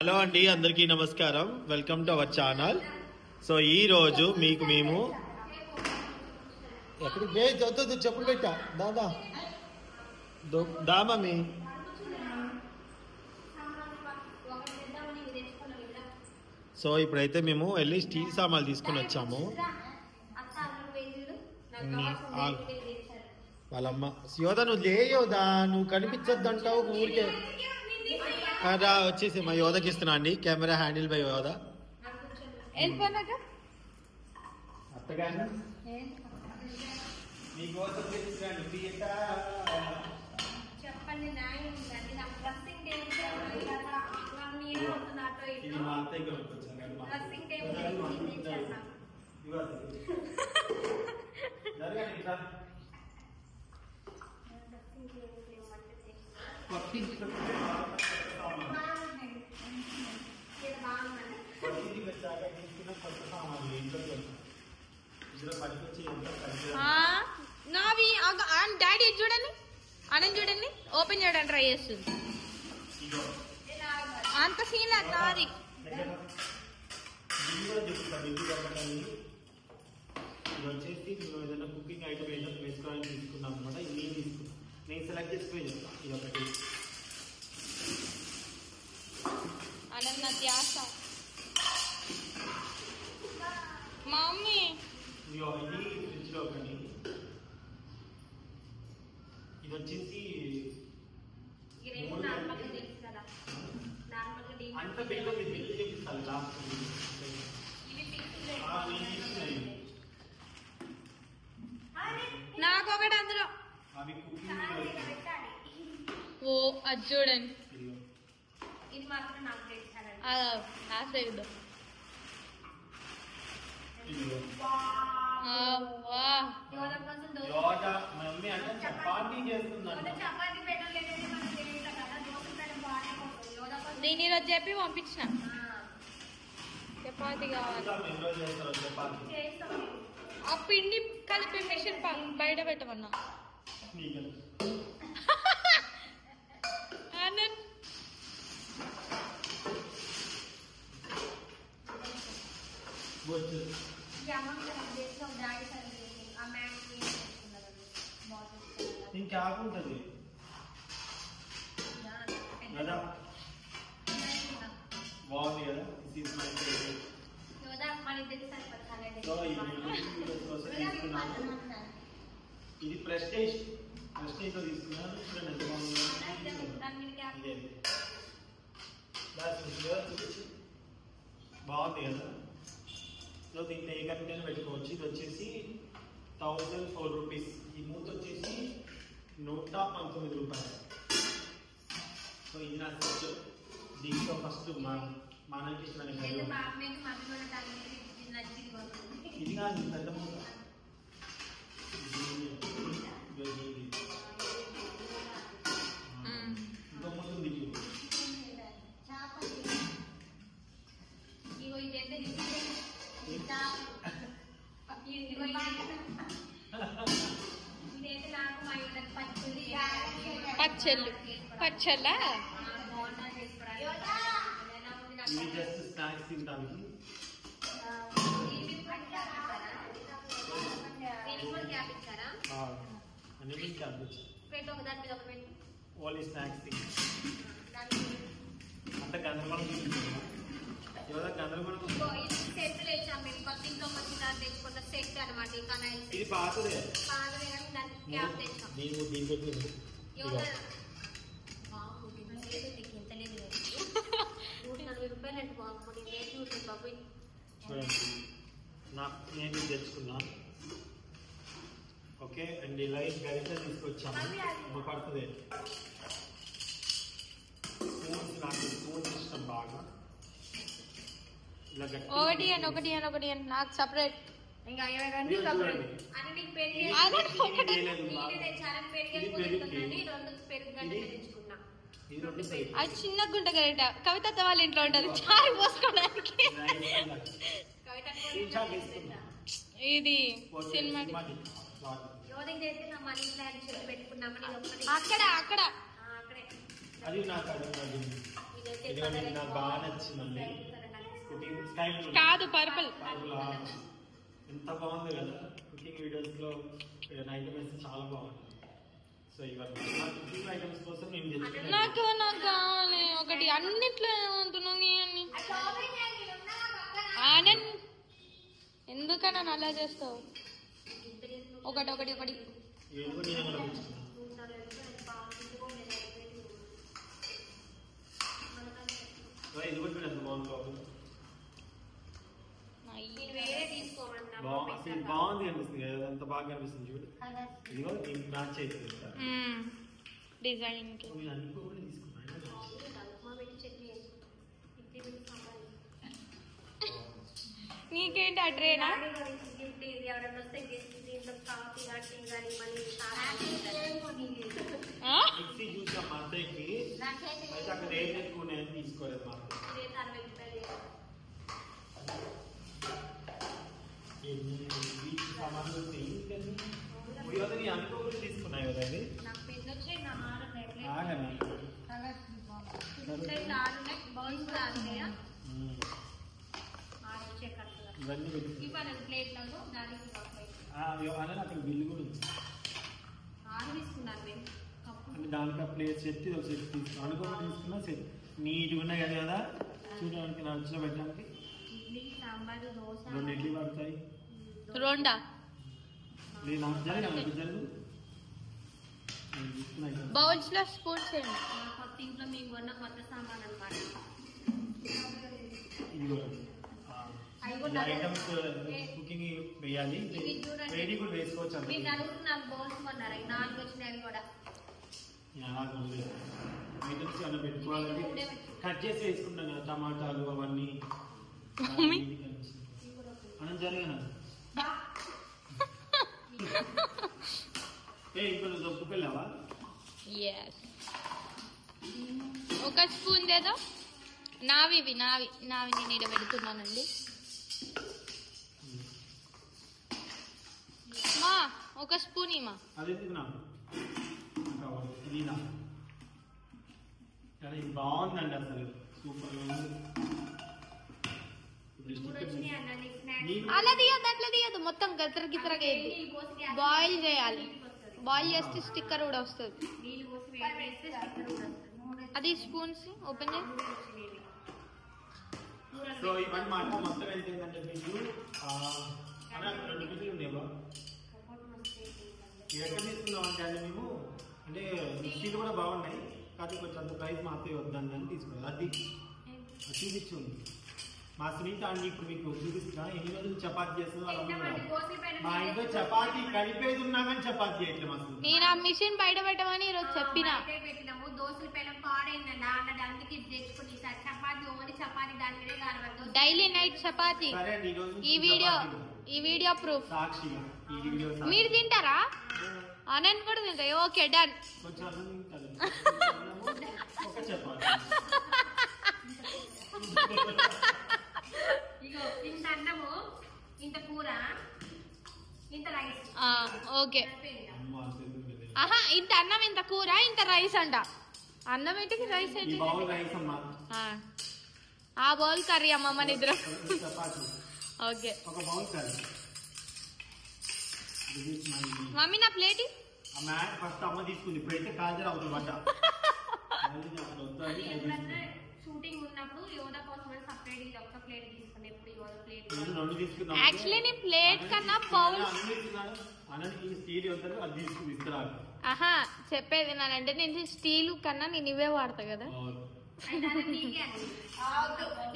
Hello అండి, అందరికీ నమస్కారం. Welcome to our channel. So ఈ రోజు మీకు మేము ఎక్కడికి చెప్పులు పెట్టా దాదా దామీ. సో ఇప్పుడైతే మేము వెళ్ళి స్టీల్ సామాన్లు తీసుకుని వచ్చాము. వాళ్ళమ్మ యోధ నువ్వు లేయోదా, నువ్వు కనిపించద్దు అంటావు ఊరికే. రా వచ్చేసి మా యోధకి ఇస్తున్నా అండి కెమెరా హ్యాండిల్ బై యోధ. నావి డాడీ చూడండి, అనంత చూడండి, ఓపెన్ చేయడానికి ట్రై చేస్తుంది. అంత సీన్ లేదు నాది. వచ్చేసి ఏదైనా కుకింగ్ ఐటమ్ ఏదైనా వేసుకోవాలని తీసుకున్నాం అనమాట. ఇది నేను సెలెక్ట్ చేసుకుని చెప్తాను. ఇది ఒకటి అనంత ధ్యాస మమ్మీ. ఇది ఫ్రిడ్జ్ లో ఒకటి. ఇది వచ్చేసి అంత బిల్లు చూపిస్తాను లాస్ట్. నాకొకటి అందులో. అవి ఓ అది చూడండి, ఇది మాత్రం నాకు ఆశ్రయిద్దాం. మమ్మీ అంటే చపాతీ చేస్తుందంట. నేను ఈరోజు చెప్పి పంపించిన చపాతీ కావాలి. ఆ పిండి కలిపి మిషన్ బయట పెట్టమన్నా. ఇంకేముంటది కదా, బాగుంది కదా. ఇది ప్రెస్టేజ్ లో తీసుకున్నాను. ఎంత బాగుంది కదా. సో దీంట్లో ఏ కంటైనర్ పెట్టుకోవచ్చు. ఇది వచ్చేసి 1004 రూపీస్. ఈ మూత వచ్చేసి 119 రూపాయలు. సో ఇది నా సెట్. దీంట్లో ఫస్ట్ మనకి ఇష్టమైన ఇది కాదు పెద్ద మూత. ఇంకో మూత ఉంది. పచ్చళ్ళ ఇవి జస్ట్ స్నాక్స్ తింటానికి. ఓన్లీ స్నాక్స్ తింటాం. అంత గందరగోళం తీసుకుంటున్నా. ఇది పాతదే. నేను తెచ్చుకున్నా. ఓకే అండ్ లైట్ గరిట తీసుకొచ్చాము. పడుతుంది. నాకు స్పూన్స్ ఇష్టం బాగా. ఒకటి నాకు సపరేట్. అది చిన్న గుంట గరిట కవిత వాళ్ళ ఇంట్లో ఉంటది చాయ్ పోసుకోవడానికి. ఇది సినిమా అక్కడ అది నాకు ఇదిగోండి ఇది నాకు బాగా నచ్చిందండి. కుకింగ్ స్టైల్ కాదు పర్పుల్. ఎంత బాగుంది కదా కుకింగ్ వీడియోస్ లో ఐటమ్ వేస్తే చాలా బాగుంది. సో ఇవన్నీ నా కుకింగ్ ఐటమ్స్ కోసం నేను తెచ్చుకున్నాను. నాకు కావాలి ఒకటి అన్నిట్లో ఏమంటున్నాను ఆనంద్ ఎందుకన్నా అలా చేస్తావు? ఒకటి ఒకటి ఒకటి ఇది కూడా నేను కూడా తెచ్చుకున్నాను. ఇది కూడా ఎంత బాగుంది బాగుంది అనిపిస్తుంది కదా, అంత బాగా అనిపిస్తుంది చూడు. ఇదిగో దీనికి మ్యాచ్ అవుతుంది డిజైన్ నేను అనుకోకుండా తీసుకున్నాను. నీకేంటి ఆ ట్రేనా? మిక్సీ చూసాం మా అత్తయ్యకి, అయితే అక్కడ రేట్ ఎక్కువ ఉన్నాయని తీసుకోలేదు మా సామాన్లు అనుకోకుండా తీసుకున్నాయి కదా అది. ఇవన్నీ అక్కడ బిల్లు కూడా ఉంది. అంటే దానికి ప్లేట్ సెట్ ఒక సెట్ తీసుకున్నాను. అనుకోకుండా తీసుకున్నా సెట్ నీట్గా ఉన్నాయి కదా చూడడానికి నచ్చిన పెట్టడానికి. 2 ఇడ్లీ పడతాయి. రెండా బౌల్స్ లో స్పూన్స్ ఇంట్లో మీకు కొన్న కొత్త సామాన్ అనమాట. ఐటమ్స్ కుకింగ్ వేయాలి, వేడి కూడా వేసుకోవచ్చు. మీకు అడుగుతున్నారు బౌల్స్ కొన్నారా? 4 వచ్చినాయి కూడా. ఐటమ్స్ ఏమైనా పెట్టుకోవాలంటే కట్ చేసి వేసుకుంటాం కదా టమాటాలు అవన్నీ. మనం జరిగిన ఇప్పుడు దొప్పుకెళ్ళావా? ఒక స్పూన్ ఏదో నావి నేను ఇక్కడ పెడుతున్నానండి. మా ఒక స్పూన్ ఇమా. అది బాగుందండి అసలు సూపర్. అలా తీయద్దు, అట్లా తీయద్దు, మొత్తం గతర గితరగా బాయిల్ చేయాలి. బాయిల్ చేస్తే స్టిక్కర్ కూడా వస్తుంది. అది స్పూన్స్ ఓపెన్ చేసి సో ఇవన్నీ మాట మొత్తం ఎంత ఏంటంటే మీకు 2 కేజీలు ఉండేవా? ఎక్కడ తీసుకున్నాం అంటే అండి మేము, అంటే మిక్సీలు కూడా బాగున్నాయి కానీ కొంచెం అంత ప్రైస్ మాత్రమే వద్దండి అని తీసుకున్నాం. అది చూపించింది మా సునీత అండి. ఇప్పుడు మీకు చూపిస్తున్నా ఎన్ని రోజులు చపాతీ చేస్తున్నా. మా ఇంట్లో చపాతీ కలిపేది ఉన్నా కానీ చపాతీ చేయట్లేదు మా సునీత. నేను ఆ మిషన్ బయట పెట్టమని ఈరోజు చెప్పిన. Daily night chapati. ఈ వీడియో ప్రూఫ్. మీరు తింటారా? ఆనంద్ కూడా తింటా. Okay done. ఇంత అన్నము, ఇంత కూర, ఇంత రైస్. ఓకే. ఆహా, ఇంత అన్నం, ఇంత కూర, ఇంత రైస్ అంట. అన్నం ఏంటి, రైస్ ఏంటి? ఆ బౌల్ కర్రీ అమ్మ నిద్ర. ఓకే మమ్మీ నా ప్లేట్ ఫస్ట్ అమ్మ తీసుకుంది. ఇప్పుడైతే కాజర్ అవుతుంది వంట. షూటింగ్ ఉన్నప్పుడు యోధ కోసం సపరేట్ ఇది ఒక్క ప్లేట్ తీసుకుని ఎప్పుడు యోధ ప్లేట్. యాక్చువల్లీ నీ ప్లేట్ కన్నా బౌల్. ఆహా చెప్పేది నానంటే నేను స్టీల్ కన్నా నేను ఇవే వాడతా కదా.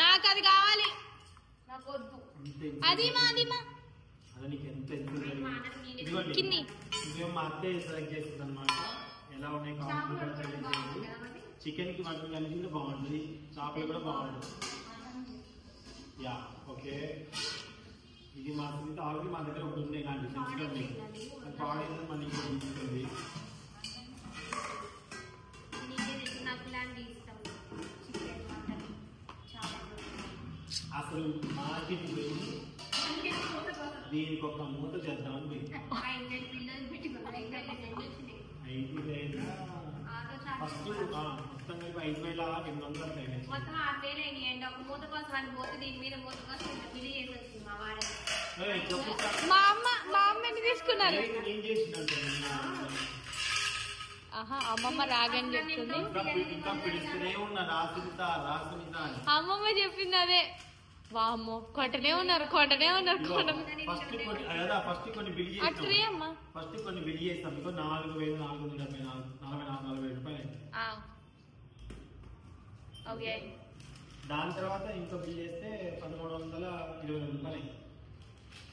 నాకు అది కావాలి. అది మా కిన్ని మా అత్తయ్య సెలెక్ట్ చేస్తుంది అనమాట. ఎలా ఉన్నాయి చికెన్ కి మటన్ కలిసి బాగుంటుంది, చేపలు కూడా బాగుంటుంది. Yeah okay. ఇది మా సునీత ఆల్రెడీ మా దగ్గర ఒకటి ఉంది ఇలాంటి తెలుసుకోండి. పాడేది మళ్ళీ తీసుకుంది. అసలు మార్కెట్ పోయి దీనికి ఒక మూత చేద్దామని 500 పిల్లలు పెట్టుకున్నాయి. 5 లేదా ఫస్ట్ మొత్తం కలిపి 5,800 అయినాయి. మొత్తం 6,000 అయినాయండి. ఒక మూత కోసం అని పోతే దీని మీద మూత కోసం ఇంత బిల్లు చేసి వచ్చింది మా వాడే. మా అమ్మ ఎన్ని తీసుకున్నారు? ఏం చేసినట్టు అమ్మమ్మ రాగని చెప్తుంది. అమ్మమ్మ చెప్పింది అదే. వామ్మో కొంటనే ఉన్నారు అట్రీ అమ్మా. ఫస్ట్ కొన్ని బిల్ చేస్తాం. 4,440 రూపాయలు. ఓకే. దాని తర్వాత ఇంకో బిల్ చేస్తే 1,320 రూపాయలు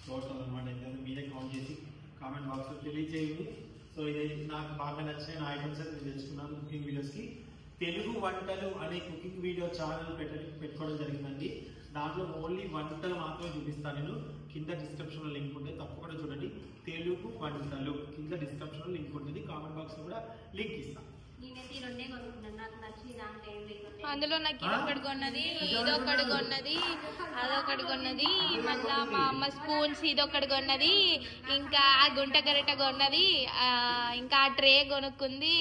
టోటల్ అనమాట. మీరే కౌంట్ చేసి కామెంట్ బాక్స్ లో తెలియజేయండి. సో ఇది నాకు బాగా నచ్చిన ఐటమ్స్ అయితే నేను తెచ్చుకున్నాను కుకింగ్ వీడియోస్కి. తెలుగు వంటలు అనే కుకింగ్ వీడియో ఛానల్ పెట్టుకోవడం జరిగిందండి. దాంట్లో ఓన్లీ వంటలు మాత్రమే చూపిస్తాను నేను. కింద డిస్క్రిప్షన్లో లింక్ ఉంటుంది, తప్పకుండా చూడండి. తెలుగు వంటలు కింద డిస్క్రిప్షన్లో లింక్ ఉంటుంది. కామెంట్ బాక్స్లో కూడా లింక్ ఇస్తాను. అందులో నాకు ఇదొకటి కొన్నది, ఇదొకటి కొన్నది, అదొకటి కొన్నది, మళ్ళా మా అమ్మ స్పూన్స్ ఇదొకటి కొన్నది, ఇంకా ఆ గుంట గరిట కొన్నది, ఇంకా ఆ ట్రే కొనుక్కుంది.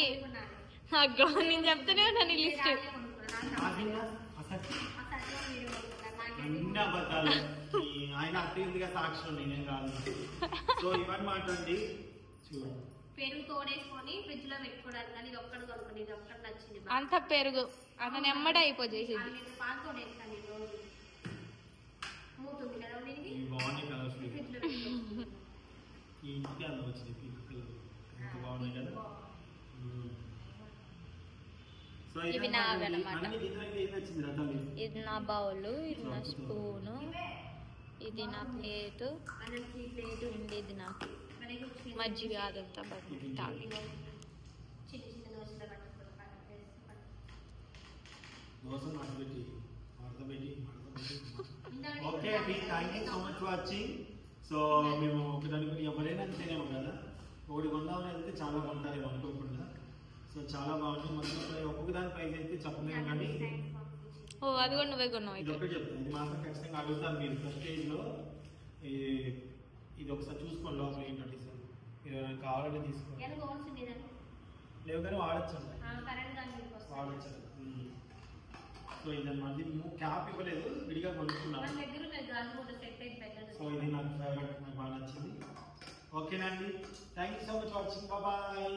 నేను చెప్తూనే ఉన్నాను ఈ లిస్ట్. ఆయన అత్యంతగా సాక్షులు నేనేం కాదు. సో ఇవన్నీ మాట్లాడండి. చూడండి పెరుగు తోడేసుకొని ఫ్రిడ్జ్ లో పెట్టుకోవడానికి కానీ ఇది ఒక్కటి కొనుక్కోండి. ఇది ఒక్కటి నచ్చింది. అంత పెరుగు అంత నెమ్మడి అయిపోయేసింది. పాలు తోడేస్తాను రోజు మూతుంది కదా దీనికి. బాగున్నాయి కలర్స్ ఈ ఇంటికి అందం వచ్చింది. పింక్ కలర్ ఎంత బాగున్నాయి కదా. సో ఇవి నావన్నమాట. ఇది నా బౌలు, ఇది నా స్పూను, ఇది నా ప్లేటు, ఇది నాకు మజ్జిగ అదంతా తాగి. ఓకే అండి, thank you so much watching. So మేము ఒకదానికి ఎవరైనా అంతేనేమో కదా, ఒకటి కొందామని వెళ్తే చాలా కొంటారేమో అనుకోకుండా. సో చాలా బాగుంది. మొత్తం ఒక్కొక్క దాని ప్రైస్ అయితే చెప్పలేము కానీ అది కూడా నువ్వే కొన్నావు. ఇది ఒకటి చెప్తాను, ఇది మాత్రం ఖచ్చితంగా అడుగుతాను మీరు ఫస్ట్ స్టేజ్లో. ఇది ఒకసారి చూసుకోండి లోపల ఏంటంటే మీరు కావాలంటే తీసుకోండి. లేవు కానీ వాడచ్చు వాడచ్చు. సో ఇది మళ్ళీ క్యాప్ ఇవ్వలేదు, విడిగా కొనుక్కున్నాను. సో ఇది నాకు ఫేవరెట్, నాకు బాగా నచ్చింది. ఓకేనండి, thank you so much watching. Bye.